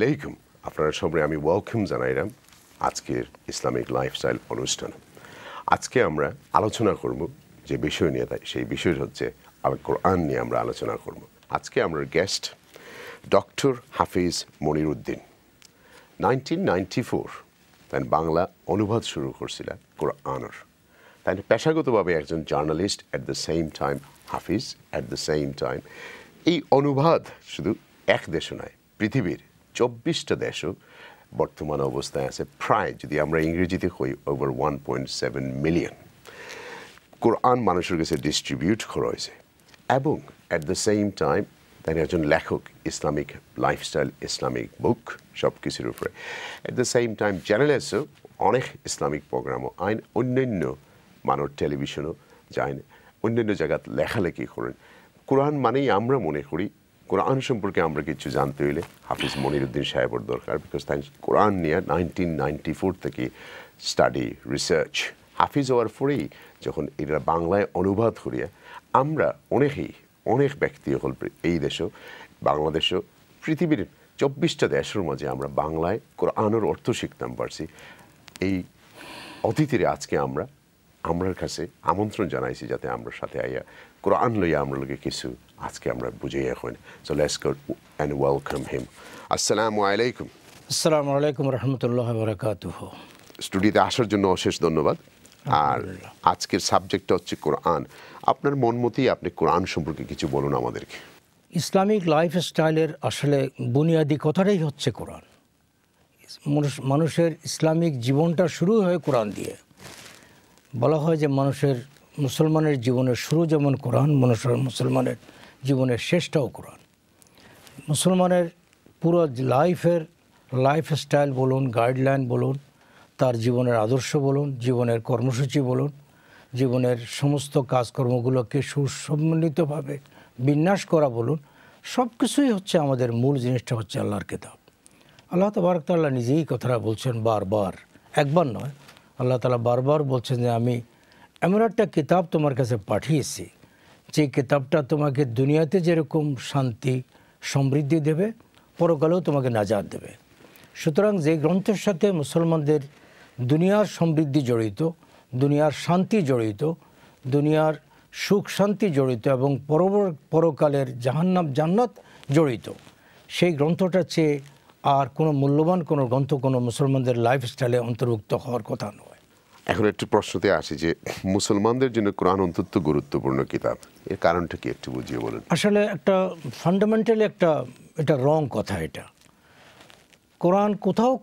আলাইকুম। আপনারা সবাই আমি ওয়েলকাম জানাইলাম আজকের ইসলামিক লাইফস্টাইল অনুষ্ঠান। আজকে আমরা আলোচনা করব যে বিষয় নিয়ে, তাই সেই বিষয় হচ্ছে আল কোরআন নিয়ে আমরা আলোচনা করব। আজকে আমরা গেস্ট ডক্টর হাফিজ মনিরুদ্দিন। 1994 তাই বাংলা অনুবাদ শুরু করছিলেন কোরআনের। তাই পেশাগতভাবে একজন journalist, at the same time Hafiz, at the same time এই অনুবাদ শুধু এক দেশও নয়, পৃথিবীর 24টা দেশও বর্তমান অবস্থায় আছে। প্রায় যদি আমরা ইংরেজিতে কই ওভার 1.7 মিলিয়ন কোরআন মানুষের কাছে ডিস্ট্রিবিউট করা হয়েছে। এবং অ্যাট দ্য সেম টাইম তাই একজন লেখক, ইসলামিক লাইফস্টাইল, ইসলামিক বুক সব কিছুর উপরে। অ্যাট দ্য সেম টাইম চ্যানেলেসও অনেক ইসলামিক প্রোগ্রামও আইন, অন্যান্য মানুষ টেলিভিশনও যায়, অন্যান্য জায়গায় লেখালেখি করেন। কোরআন মানেই আমরা মনে করি কোরআন সম্পর্কে আমরা কিছু জানতে হইলে হাফিজ মনিরুদ্দিন সাহেবের দরকার। বিকজ তাই কোরআন নিয়ে 1994 থেকে স্টাডি, রিসার্চ। হাফিজ হওয়ার পরেই যখন এটা বাংলায় অনুবাদ করিয়া আমরা অনেক ব্যক্তি হল এই দেশও, বাংলাদেশও, পৃথিবীর 24টা দেশের মাঝে আমরা বাংলায় কোরআনের অর্থ শিখতাম পারছি। এই অতিথিরে আজকে আমরার কাছে আমন্ত্রণ জানাইছি যাতে আমরা সাথে আইয়া কোরআন লইয়া আমরা লোকে কিছু আজকে আমরা বুঝে এখন। So let's go and welcome him. আসসালামু আলাইকুম। আসসালামু আলাইকুম রহমতুল্লাহ বারাকাতুহু। স্টুডিওতে আসার জন্য অশেষ ধন্যবাদ। আর আজকের সাবজেক্টটা হচ্ছে কোরআন। আপনার মন মতেই আপনি কোরআন সম্পর্কে কিছু বলুন আমাদেরকে। ইসলামিক লাইফস্টাইলের আসলে বুনিয়াদী কথাটাই হচ্ছে কোরআন। মানুষের ইসলামিক জীবনটা শুরু হয় কোরআন দিয়ে। বলা হয় যে মুসলমানের জীবনের শুরু যেমন কোরআন, মুসলমানের জীবনের শেষটাও কোরআন। মুসলমানের পুরো লাইফস্টাইল বলুন, গাইডলাইন বলুন, তার জীবনের আদর্শ বলুন, জীবনের কর্মসূচি বলুন, জীবনের সমস্ত কাজকর্মগুলোকে সুসম্মিলিতভাবে বিন্যাস করা বলুন, সব কিছুই হচ্ছে আমাদের মূল জিনিসটা হচ্ছে আল্লাহর কিতাব। আল্লাহ তাবারক তাআলা নিজেই কথাটা বলছেন বারবার, একবার নয়। আল্লাহ তাআলা বারবার বলছেন যে আমি এমন একটা কিতাব তোমার কাছে পাঠিয়েছি যে কিতাবটা তোমাকে দুনিয়াতে যেরকম শান্তি সমৃদ্ধি দেবে, পরকালেও তোমাকে নাজাত দেবে। সুতরাং যে গ্রন্থের সাথে মুসলমানদের দুনিয়ার সমৃদ্ধি জড়িত, দুনিয়ার শান্তি জড়িত, দুনিয়ার সুখ শান্তি জড়িত এবং পরকালের জান্নাত জড়িত, সেই গ্রন্থটার চেয়ে আর কোনো মূল্যবান কোনো গ্রন্থ কোনো মুসলমানদের লাইফস্টাইলে অন্তর্ভুক্ত হওয়ার কথা নয়। এখন একটু প্রশ্নতে আসি যে মুসলমানদের জন্য কোরআন অত্যন্ত গুরুত্বপূর্ণ কিতাব, এর কারণটা কি একটু বুঝিয়ে বলুন। আসলে একটা ফান্ডামেন্টালি এটা রং কথা। এটা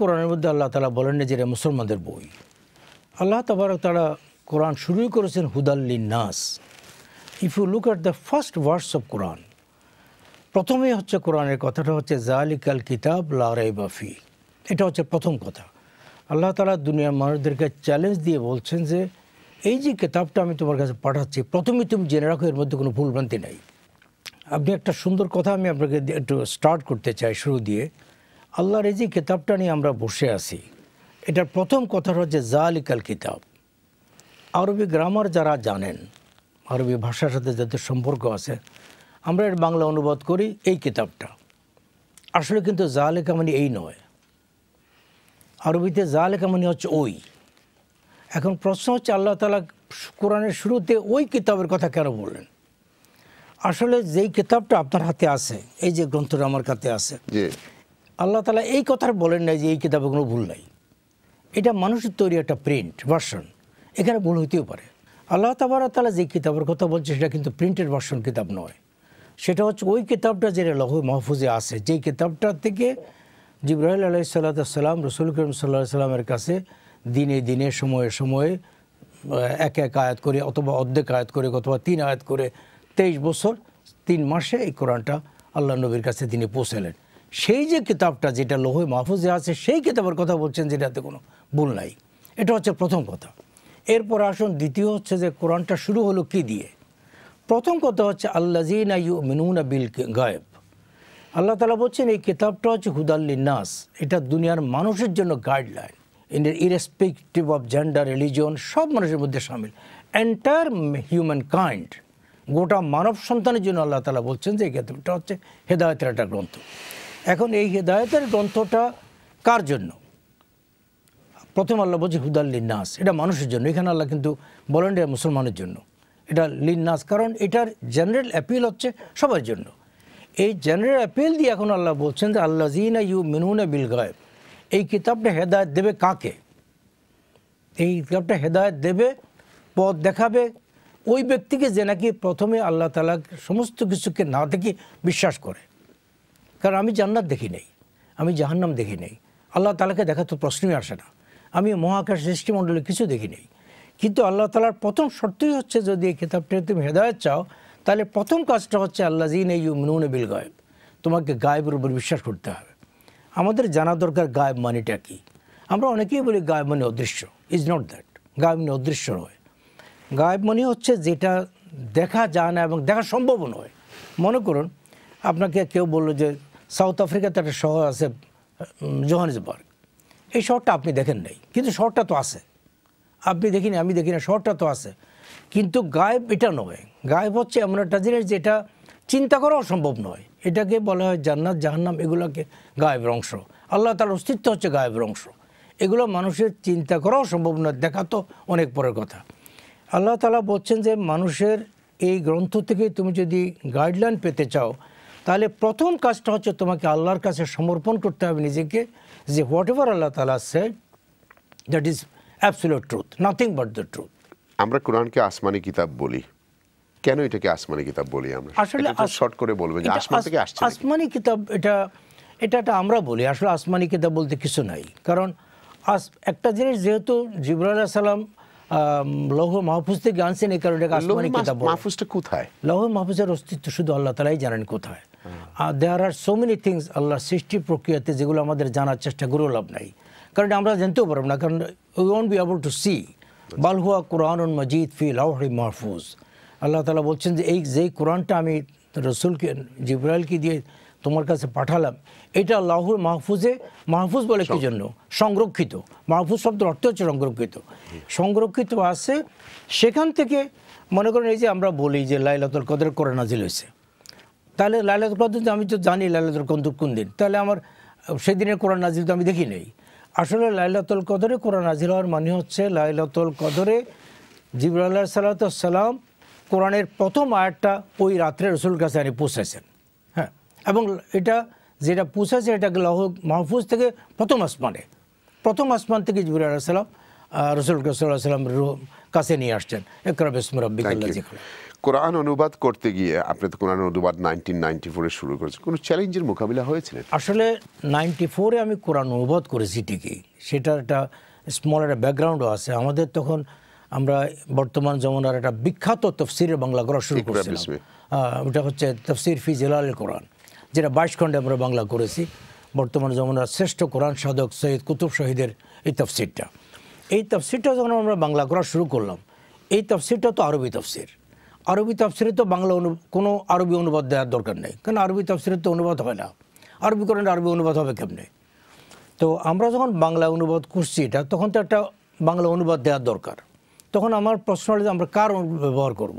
কোরআনের মধ্যে আল্লাহ তাআলা বলেন না যে এটা মুসলমানদের বই। আল্লাহ তাবারক তাআলা কোরআন শুরুই করেছেন হুদাল লিন্নাস। If you look at the first verse of Quran, প্রথমেই হচ্ছে কোরআনের কথাটা হচ্ছে যালিকাল কিতাব লা রাইবা ফি। এটা হচ্ছে প্রথম কথা। আল্লাহ তাআলা দুনিয়ার মানুষদেরকে চ্যালেঞ্জ দিয়ে বলছেন যে এই যে কিতাবটা আমি তোমার কাছে পাঠাচ্ছি, প্রথমেই তুমি জেনে রাখো এর মধ্যে কোনো ভুলভ্রান্তি নেই। আপনি একটা সুন্দর কথা আমি আপনাকে একটু স্টার্ট করতে চাই শুরু দিয়ে। আল্লাহর এই যে কিতাবটা নিয়ে আমরা বসে আছি, এটার প্রথম কথাটা হচ্ছে যালিকাল কিতাব। আরবি গ্রামার যারা জানেন, আরবি ভাষার সাথে যাদের সম্পর্ক আছে, আমরা এর বাংলা অনুবাদ করি এই কিতাবটা। আসলে কিন্তু যালিকা মানে এই নয়। আরবিতে যালিকা মানে হচ্ছে ওই। এখন প্রশ্ন হচ্ছে আল্লাহ তাআলা কোরআনের শুরুতে ওই কিতাবের কথা কেন বললেন? আসলে যেই কিতাবটা আপনার হাতে আছে, এই যে গ্রন্থটা আমার কাছে আছে, আল্লাহ তাআলা এই কথা বলেন নাই যে এই কিতাবে কোনো ভুল নাই। এটা মানুষের তৈরি একটা প্রিন্ট ভার্সন, এখানে ভুল হইতেও পারে। আল্লাহ তাবারক তাআলা যে কিতাবের কথা বলছে সেটা কিন্তু প্রিন্টেড ভার্সন কিতাব নয়। সেটা হচ্ছে ওই কিতাবটা যেটা লৌহ মাহফুজে আছে, যেই কিতাবটা থেকে জিবরাইল আলাইহিস সালাম রাসূল করিম সাল্লাল্লাহু আলাইহি সাল্লামের কাছে দিনে দিনে সময়ে সময়ে এক আয়াত করে অথবা অর্ধেক আয়াত করে অথবা 3 আয়াত করে 23 বছর 3 মাসে এই কোরআনটা আল্লাহ নবীর কাছে তিনি পৌঁছালেন। সেই যে কিতাবটা যেটা লৌহ মাহফুজে আছে, সেই কিতাবের কথা বলছেন যেটাতে কোনো ভুল নাই। এটা হচ্ছে প্রথম কথা। এরপর আসুন দ্বিতীয় হচ্ছে যে কোরআনটা শুরু হলো কি দিয়ে। প্রথম কথা হচ্ছে আল্লাযীনা ইউমিনুনা বিল গায়ব। আল্লাহ তাআলা বলছেন এই কিতাবটা হচ্ছে হুদাল লিন্নাস। এটা দুনিয়ার মানুষের জন্য guideline, irrespective of gender, religion, সব মানুষের মধ্যে শামিল, এন্টায়ার হিউম্যান কাইন্ড, গোটা মানব সন্তানের জন্য আল্লাহ তাআলা বলছেন যে এই কিতাবটা হচ্ছে হেদায়েতের একটা গ্রন্থ। এখন এই হেদায়েতের গ্রন্থটা কার জন্য? প্রথম আল্লাহ বলছে হুদাল লিন্নাস, এটা মানুষের জন্য। এখানে আল্লাহ কিন্তু বলেন এটা মুসলমানের জন্য, এটা লিন্নাস, কারণ এটার জেনারেল অ্যাপিল হচ্ছে সবার জন্য। এই জেনারেল অ্যাপিল দিয়ে এখন আল্লাহ বলছেন যে আল্লাযীনা ইউমিনুনা বিল গায়ব, এই কিতাবটা হেদায়েত দেবে কাকে? এই কিতাবটা হেদায়েত দেবে, পথ দেখাবে ওই ব্যক্তিকে যে নাকি প্রথমে আল্লাহ তাআলা সমস্ত কিছুকে না দেখে বিশ্বাস করে। কারণ আমি জান্নাত দেখি নেই, আমি জাহান্নাম দেখি নেই, আল্লাহ তাআলাকে দেখা তো প্রশ্নই আসে না, আমি মহাকাশ সৃষ্টিমণ্ডলে কিছু দেখি নেই। কিন্তু আল্লাহ তাআলার প্রথম শর্তই হচ্ছে যদি এই কিতাবটাকে তুমি হেদায়েত চাও, তাহলে প্রথম কাজটা হচ্ছে আল্লাযীনা ইউমিনুনা বিল গায়ব, তোমাকে গায়েবের উপর বিশ্বাস করতে হবে। আমাদের জানা দরকার গায়েব মানেটা কী। আমরা অনেকেই বলি গায়েব মানে অদৃশ্য, ইজ নট দ্যাট। গায়েব মানে অদৃশ্য নয়। গায়েব মানে হচ্ছে যেটা দেখা যায় না এবং দেখা সম্ভব নয়। মনে করুন আপনাকে কেউ বললো যে সাউথ আফ্রিকাতে একটা শহর আছে জোহানেসবার্গ, এই শহরটা আপনি দেখেন নাই, কিন্তু শহরটা তো আছে। আপনি দেখিনি, আমি দেখি না, শহরটা তো আছে। কিন্তু গায়েব এটা নয়। গায়েব হচ্ছে এমন একটা জিনিস যেটা চিন্তা করাও সম্ভব নয়। এটাকে বলা হয় জান্নাত জাহান্নাম, এগুলোকে গায়েবের অংশ। আল্লাহ তার অস্তিত্ব হচ্ছে গায়েবের অংশ। এগুলো মানুষের চিন্তা করাও সম্ভব নয়, দেখা তো অনেক পরের কথা। আল্লাহ তাআলা বলছেন যে মানুষের এই গ্রন্থ থেকে তুমি যদি গাইডলাইন পেতে চাও, তাহলে প্রথম কাজটা হচ্ছে তোমাকে আল্লাহর কাছে সমর্পণ করতে হবে নিজেকে, যে হোয়াট এভার আল্লাহ তাআলা said that is absolute truth, nothing but the truth. আমরা কোরআনকে আসমানি কিতাব বলি, কেন এটাকে আসমানি কিতাব বলি আমরা? আসলে শর্ট করে বলবেন যে আসমান থেকে আসছে। আসমানি কিতাব এটা আমরা বলি, আসলে আসমানি কিতাব বলতে কিছু নাই। কারণ একটা জিনিস যেহেতু জিবরাইল আলাইহিস সালাম লৌহ মাহফুজ থেকে আনছেন, এই কারণে আসমানি কিতাব। মাহফুজটা কোথায়? লৌহ মাহফুজের অস্তিত্ব শুধু আল্লাহ তাআলাই জানেন কোথায়। দেয়ার আর সো মেনি থিংস আল্লাহর সৃষ্টি প্রক্রিয়াতে যেগুলো আমাদের জানার চেষ্টা করেও লাভ নাই, কারণ আমরা জানতেও পারব না, কারণ we won't be able to see. বাল হুয়া কুরআনুন মাজিদ ফি লাওহি মাহফুজ। আল্লাহ তাআলা বলছেন যে এই যেই কোরআনটা আমি রসুলকে জিবরাইলকে দিয়ে তোমার কাছে পাঠালাম, এটা লাহুল মাহফুজে, মাহফুজ বলে কি জন্য? সংরক্ষিত। মাহফুজ শব্দের অর্থ হচ্ছে সংরক্ষিত। সংরক্ষিত আছে সেখান থেকে। মনে করেন এই যে আমরা বলি যে লাইলাতুল কদর কোরআন নাজিল হয়েছে, তাহলে লাইলাতুল কদর আমি তো জানি লাইলাতুল কদর কোন দিন, তাহলে আমার সেই দিনের কোরআন নাজিল তো আমি দেখি নেই। আসলে লাইলাতুল কদরে কোরআন নাজিল হওয়ার মানে হচ্ছে লাইলাতুল কদরে জিবরাইল আলাইহিস সালাম কোরআনের প্রথম আয়াতটা ওই রাত্রে রসুলের কাছে আনি পৌঁছেছেন। হ্যাঁ, এবং এটা যেটা পৌঁছেছে এটাকে লৌহ মাহফুজ থেকে প্রথম আসমান থেকে জিবরাইল আলাইহিস সালাম রসুল সাল্লাল্লাহু আলাইহি ওয়াসাল্লামের কাছে নিয়ে আসছেন। ইকরা বিসমি রাব্বিকাল্লাযী খালাক। কোরআন অনুবাদ করতে গিয়ে আপনি তো কোরআন অনুবাদ 1994 শুরু করেছেন, কোনো চ্যালেঞ্জের মোকাবিলা হয়েছিল? আসলে 94-এ আমি কোরআন অনুবাদ করেছি ঠিকই, সেটার একটা স্মল একটা ব্যাকগ্রাউন্ডও আছে। আমাদের তখন আমরা বর্তমান জমানার একটা বিখ্যাত তফসিরের বাংলা করা শুরু করেছিলাম। ওটা হচ্ছে তফসির ফি জিলাল কোরআন, যেটা 22 খণ্ডে আমরা বাংলা করেছি। বর্তমান জমানার শ্রেষ্ঠ কোরআন সাধক সৈয়দ কুতুব শহীদের এই তফসিরটা যখন আমরা বাংলা করা শুরু করলাম, এই তফসিরটা তো আরবি তফসির। আরবি তফসিরে তো বাংলা কোনো আরবি অনুবাদ দেওয়ার দরকার নেই, কারণ আরবি তফসিরে তো অনুবাদ হয় না। আরবি কোরআনের আরবি অনুবাদ হবে কেমনে? তো আমরা যখন বাংলা অনুবাদ করছি এটা, তখন তো একটা বাংলা অনুবাদ দেওয়ার দরকার। তখন আমার প্রশ্ন হলো যে আমরা কার ব্যবহার করব।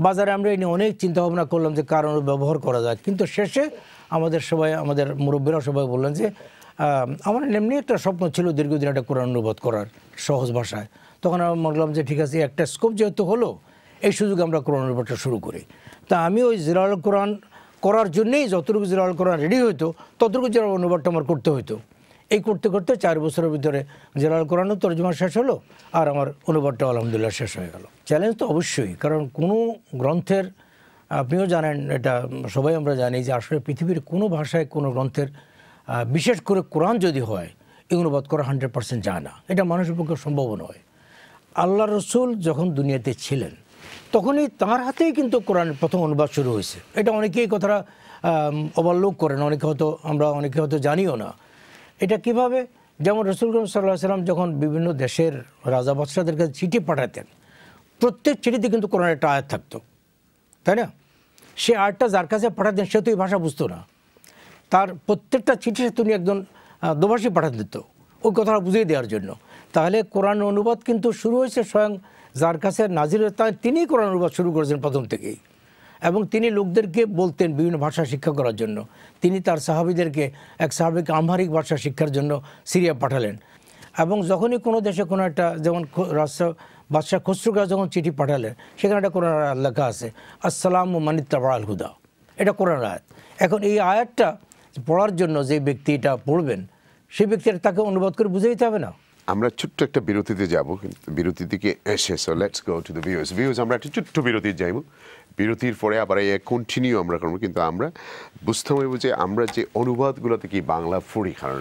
বাজারে আমরা এই নিয়ে অনেক চিন্তাভাবনা করলাম যে কার ব্যবহার করা যায়, কিন্তু শেষে আমাদের মুরব্বীরা সবাই বললেন যে আমার এমনি একটা স্বপ্ন ছিল দীর্ঘদিন একটা কোরআন অনুবাদ করার সহজ ভাষায়। তখন আমরা বললাম যে ঠিক আছে, একটা স্কোপ যেহেতু হলো, এই সুযোগে আমরা কোরআন অনুবাদটা শুরু করি। তা আমি ওই জিলাল কোরআন করার জন্যেই যতটুকু জিলাল কোরআন রেডি হইতো ততটুকু জিলাল অনুবাদটা আমার করতে হইতো। এই করতে করতে 4 বছরের ভিতরে জিলাল কোরআনও তর্জমা শেষ হলো, আর আমার অনুবাদটা আলহামদুলিল্লাহ শেষ হয়ে গেল। চ্যালেঞ্জ তো অবশ্যই, কারণ কোনো গ্রন্থের, আপনিও জানেন, এটা সবাই আমরা জানি যে আসলে পৃথিবীর কোনো ভাষায় কোনো গ্রন্থের, বিশেষ করে কোরআন যদি হয়, এই অনুবাদ করা 100% যায় না। এটা মানুষের পক্ষে সম্ভব নয়। আল্লাহ রসুল যখন দুনিয়াতে ছিলেন তখনই তাঁর হাতেই কিন্তু কোরআনের প্রথম অনুবাদ শুরু হয়েছে। এটা অনেকেই কথাটা অবলোক করেন, অনেকে হয়তো জানিও না। এটা কিভাবে? যেমন রসুল সাল্লাল্লাহু আলাইহি ওয়াসাল্লাম যখন বিভিন্ন দেশের রাজা বাদশাদের কাছে চিঠি পাঠাতেন, প্রত্যেক চিঠিতে কিন্তু কোরআনের একটা আয়াত থাকতো, তাই না? সে আয়াতটা যার কাছে পাঠাতেন সে তো এই ভাষা বুঝতো না, তার প্রত্যেকটা চিঠি তিনি একজন দোভাষী পাঠাতে দিত ওই কথাটা বুঝিয়ে দেওয়ার জন্য। তাহলে কোরআন অনুবাদ কিন্তু শুরু হয়েছে স্বয়ং যার কাছে নাজিল, তিনিই কোরআন অনুবাদ শুরু করেছেন প্রথম থেকেই। এবং তিনি লোকদেরকে বলতেন বিভিন্ন ভাষা শিক্ষা করার জন্য। তিনি তার সাহাবীদেরকে এক সাহাবীকে আমহারিক ভাষা শিক্ষার জন্য সিরিয়া পাঠালেন। এবং যখনই কোনো দেশে কোনো একটা, যেমন বাদশাহ খসরুকে যখন চিঠি পাঠালেন, সেখানে একটা কোরআন আয়াত লেখা আছে, আসসালামু মানিত্তাবাআল হুদা। এটা কোরআন আয়াত। এখন এই আয়াতটা পড়ার জন্য যে ব্যক্তি এটা পড়বেন, সেই ব্যক্তির তাকে অনুবাদ করে বুঝে দিতে হবে না? আমরা ছোট্ট একটা বিরতিতে যাব, কিন্তু বিরতি থেকে এসে so let's go to the views. আমরা একটা ছোট্ট বিরতি যাইব, বিরতির পরে আবার এই কন্টিনিউ আমরা করবো। কিন্তু আমরা বুঝতে হবে যে আমরা যে অনুবাদগুলো থেকে বাংলা পড়ি, কারণ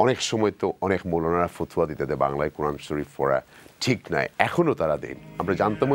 অনেক সময় তো অনেক মৌলানারা ফতোয়া দিতে দেয় বাংলায় কোরআন শরীফ পড়া ঠিক নয়, এখনও তারা দেন। আমরা জানতাম